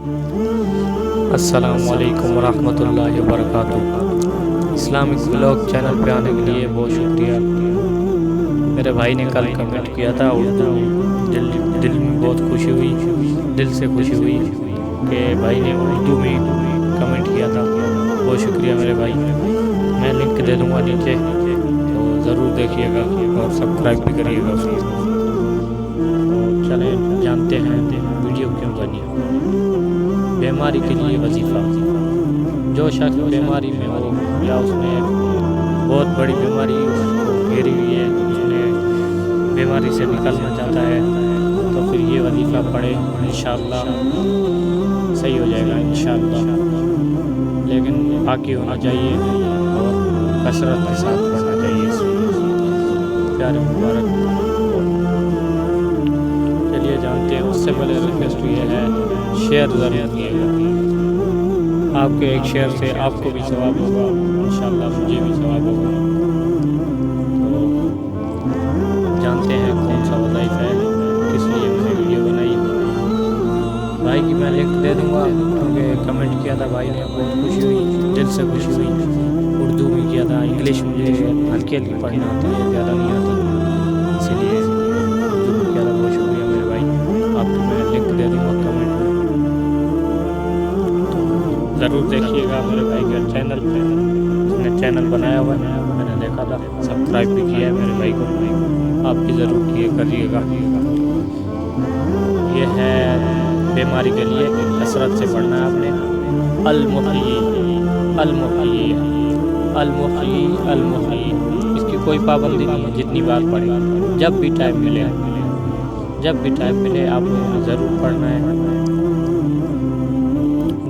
السلام علیکم ورحمۃ اللہ وبرکاتہ۔ اسلامک بلاگ چینل پہ آنے کے لیے بہت شکریہ۔ میرے بھائی نے کل کمنٹ کیا تھا اردو میں، دل میں بہت خوشی ہوئی، دل سے خوشی ہوئی کہ بھائی نے اردو میں کمنٹ کیا تھا۔ بہت شکریہ میرے بھائی۔ میں لنک دے دوں گا نیچے، تو ضرور دیکھیے گا اور سبسکرائب بھی کریے گا۔ تو چلیں جانتے ہیں ویڈیو کیوں بنی۔ بیماری کے لیے وظیفہ۔ جو شخص بیماری میں ہو یا اس میں بہت بڑی بیماری اس کو گھیری ہوئی ہے، اس نے بیماری سے نکلنا چاہتا ہے، تو پھر یہ وظیفہ پڑھے، انشاءاللہ صحیح ہو جائے گا انشاءاللہ۔ لیکن باقی ہونا چاہیے اور کثرت کے ساتھ پڑھنا چاہیے اس پیارے مبارک۔ چلیے جانتے ہیں۔ اس سے پہلے ریکویسٹ یہ ہے، شیئر ضرور کیے گا۔ آپ کے ایک شیئر سے آپ کو بھی ثواب ہوگا، انشاءاللہ مجھے بھی ثواب ہوگا۔ تو جانتے ہیں کون سا وظائف ہے، کس لیے میں نے ویڈیو بنائی۔ بھائی کی میں لنک دے دوں گا، کیونکہ کمنٹ کیا تھا بھائی نے، بہت خوشی ہوئی، دل سے خوشی ہوئی۔ اردو میں کیا تھا، انگلش مجھے ہلکی ہلکی پڑھنا آتی ہے، زیادہ نہیں آتی، اسی لیے اردو میں کیا تھا۔ بہت شکریہ میرے بھائی، آپ کو میں لنک دے دوں گا کمنٹ میں، ضرور دیکھیے گا میرے بھائی کا چینل پہ۔ اس نے چینل بنایا ہوا ہے، میں نے دیکھا تھا، سبسکرائب بھی کیا ہے میرے بھائی کو، آپ بھی ضرور کریے گا۔ یہ ہے بیماری کے لیے کثرت سے پڑھنا ہے آپ نے۔ المحیی المحیی المحیی المحیی، اس کی کوئی پابندی نہیں ہے، جتنی بار پڑھیں، جب بھی ٹائم ملے، جب بھی ٹائم ملے آپ لوگوں نے ضرور پڑھنا ہے۔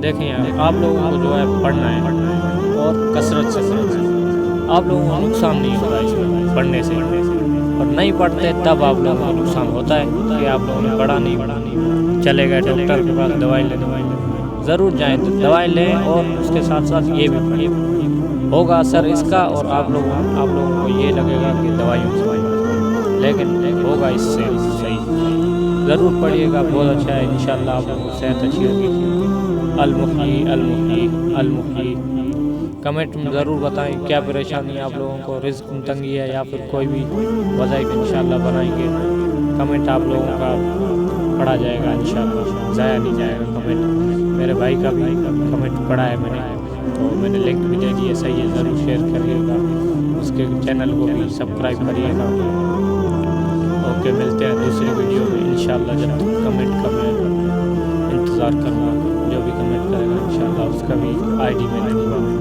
دیکھیں آپ لوگوں کو جو ہے پڑھنا ہے اور کثرت سے پڑھنا ہے۔ آپ لوگوں کو نقصان نہیں ہوتا اس میں پڑھنے سے، اور نہیں پڑھتے تب آپ لوگوں کو نقصان ہوتا ہے کہ آپ لوگوں نے پڑھا نہیں، چلے گئے ڈاکٹر کے پاس دوائی لے، ضرور جائیں تو دوائی لیں، اور اس کے ساتھ ساتھ یہ بھی پڑھیں، ہوگا اثر اس کا، اور آپ لوگوں کو یہ لگے گا کہ دوائیوں سے، لیکن ہوگا اس سے صحیح۔ ضرور پڑھیے گا، بہت اچھا ہے، انشاءاللہ آپ لوگوں کو صحت اچھی ہوگی۔ المحیی المحیی المحیی، کمنٹ میں ضرور بتائیں کیا پریشانی ہے آپ لوگوں کو، رزق میں تنگی ہے یا پھر کوئی بھی وظائف انشاءاللہ بنائیں گے۔ کمنٹ آپ لوگوں کا پڑھا جائے گا انشاءاللہ، ضائع نہیں جائے گا کمنٹ۔ میرے بھائی کا بھی کمنٹ پڑھا ہے میں نے، تو میں نے لنک بھی دے دی ہے، صحیح ہے، ضرور شیئر کریے گا، اس کے چینل کو بھی سبسکرائب کریے گا۔ اوکے، ملتے ہیں دوسری ویڈیو میں انشاءاللہ۔ جب تک کمنٹ کا میں انتظار کروں گا، جو بھی کمنٹ کرے گا انشاءاللہ اس کا بھی آئی ڈی میں دوں گا۔